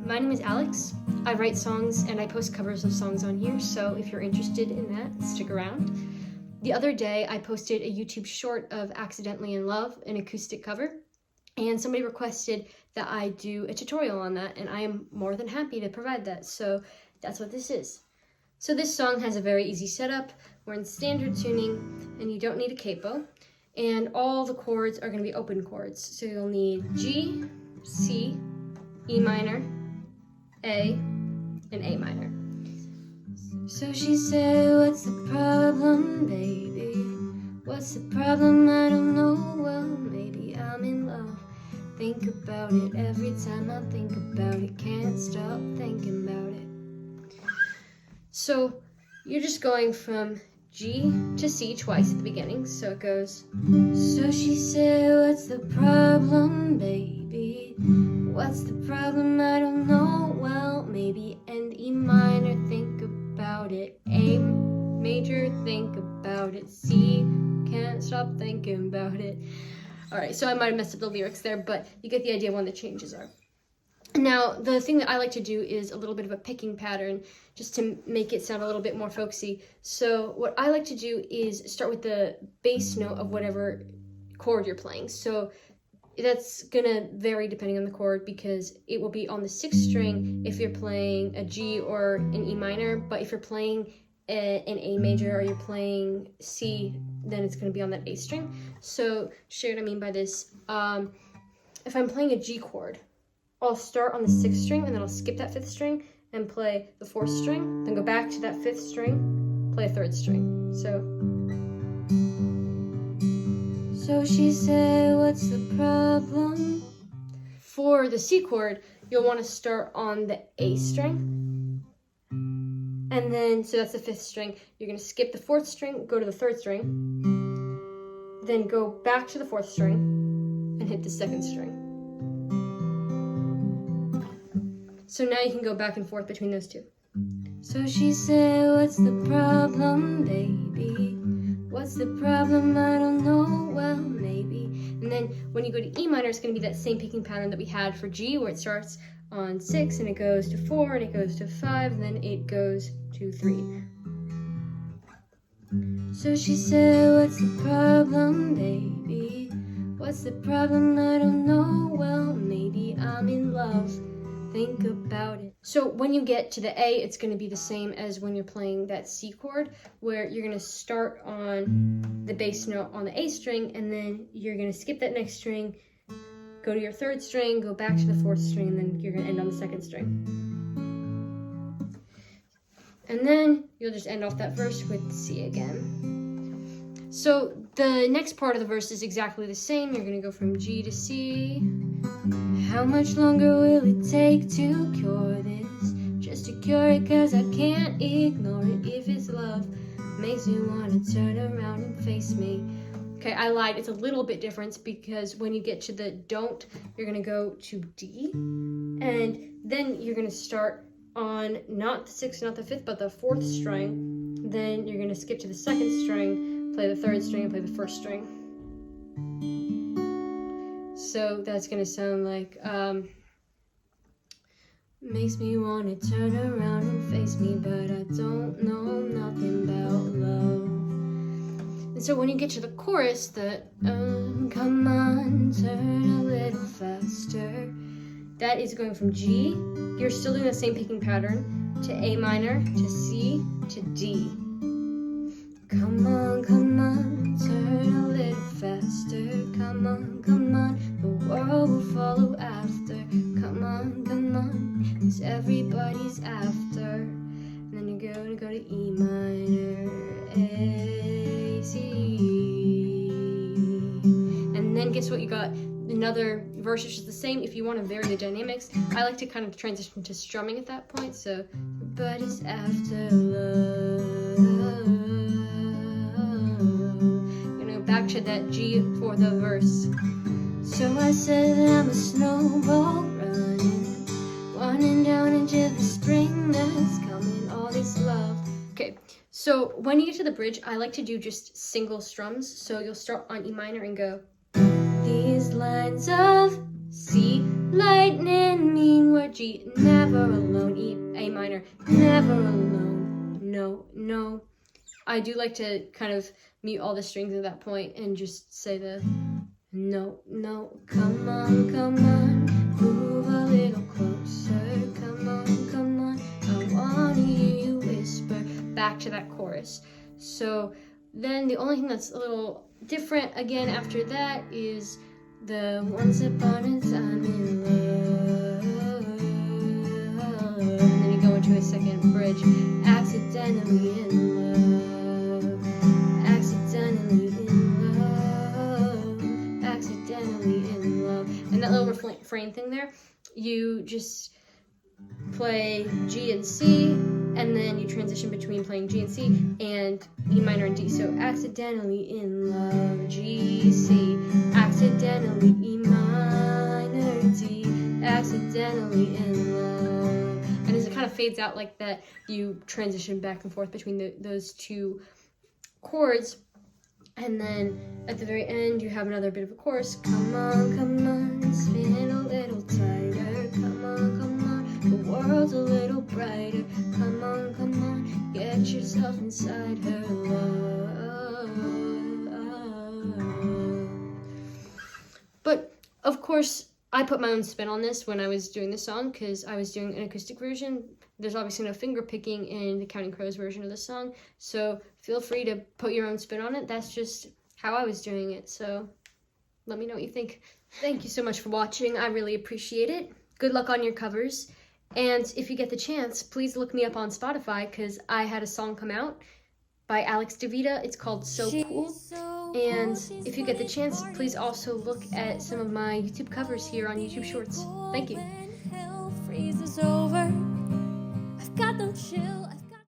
My name is Alex. I write songs and I post covers of songs on here, so if you're interested in that, stick around. The other day, I posted a YouTube short of Accidentally in Love, an acoustic cover, and somebody requested that I do a tutorial on that, and I am more than happy to provide that, so that's what this is. So this song has a very easy setup. We're in standard tuning, and you don't need a capo, and all the chords are going to be open chords. So you'll need G, C, E minor, A, and A minor. So she said, what's the problem, baby? What's the problem? I don't know. Well, maybe I'm in love. Think about it every time I think about it. Can't stop thinking about it. So you're just going from G to C twice at the beginning. So it goes, so she said, what's the problem, baby? What's the problem? I don't know. Well, maybe and E minor, think about it. A major, think about it. C, can't stop thinking about it. All right, so I might have messed up the lyrics there, but you get the idea when the changes are. Now, the thing that I like to do is a little bit of a picking pattern just to make it sound a little bit more folksy. So what I like to do is start with the bass note of whatever chord you're playing. So that's gonna vary depending on the chord because it will be on the 6th string if you're playing a G or an E minor, but if you're playing an A major or you're playing C, then it's gonna be on that A string. So show you what I mean by this. If I'm playing a G chord, I'll start on the 6th string and then I'll skip that 5th string and play the 4th string, then go back to that 5th string, play a 3rd string. So she said, what's the problem? For the C chord, you'll want to start on the A string. And then, so that's the 5th string. You're going to skip the 4th string, go to the 3rd string, then go back to the 4th string and hit the 2nd string. So now you can go back and forth between those two. So she said, what's the problem, baby? What's the problem? I don't know. Well, maybe. And then when you go to E minor, it's going to be that same picking pattern that we had for G, where it starts on 6 and it goes to 4 and it goes to 5 and then it goes to 3. So she said, what's the problem, baby? What's the problem? I don't know. Well, maybe I'm in love. Think about it. So when you get to the A, it's going to be the same as when you're playing that C chord, where you're going to start on the bass note on the A string, and then you're going to skip that next string, go to your 3rd string, go back to the 4th string, and then you're going to end on the 2nd string. And then you'll just end off that verse with C again. So the next part of the verse is exactly the same. You're going to go from G to C. How much longer will it take to cure this? Just to cure it, cause I can't ignore it. If it's love, makes me want to turn around and face me. Okay, I lied. It's a little bit different because when you get to the don't, you're going to go to D. And then you're going to start on not the 6th, not the 5th, but the 4th string. Then you're going to skip to the 2nd string, play the 3rd string, and play the 1st string. So that's going to sound like, makes me want to turn around and face me, but I don't know nothing about love. And so when you get to the chorus, the, come on, turn a little faster, that is going from G, you're still doing the same picking pattern, to A minor, to C, to D. Come on, turn a little faster, come on, the world will follow after. Come on, 'cause everybody's after. And then you're going to go to E minor, A, C. And then guess what, you got another verse which is the same. If you want to vary the dynamics, I like to kind of transition to strumming at that point. So, but it's after love. Back to that G for the verse. So I said I'm a snowball running down into the spring that's coming, all this love. Okay, so when you get to the bridge, I like to do just single strums. So you'll start on E minor and go, these lines of C lightning mean we're G, never alone, E, A minor, never alone, no, no. I do like to kind of mute all the strings at that point and just say the no, no, come on, move a little closer, come on, I wanna hear you whisper, back to that chorus. So then the only thing that's a little different again after that is the once upon a time in love, and then you go into a second bridge, accidentally in love, accidentally in love, accidentally in love. And that little refrain thing there, you just play G and C, and then you transition between playing G and C and E minor and D. So accidentally in love, G, C, accidentally E minor, D, accidentally in love. And as it kind of fades out like that, you transition back and forth between those two chords. And then at the very end, you have another bit of a chorus. Come on, spin a little tighter. Come on, the world's a little brighter. Come on, get yourself inside her love. But of course, I put my own spin on this when I was doing the song because I was doing an acoustic version. There's obviously no finger picking in the Counting Crows version of the song, so feel free to put your own spin on it. That's just how I was doing it, so let me know what you think. Thank you so much for watching. I really appreciate it. Good luck on your covers, and if you get the chance, please look me up on Spotify because I had a song come out by Alex DeVita. It's called So Cool. And if you get the chance, please also look at some of my YouTube covers here on YouTube Shorts. Thank you. Freezes over. I've got no chill.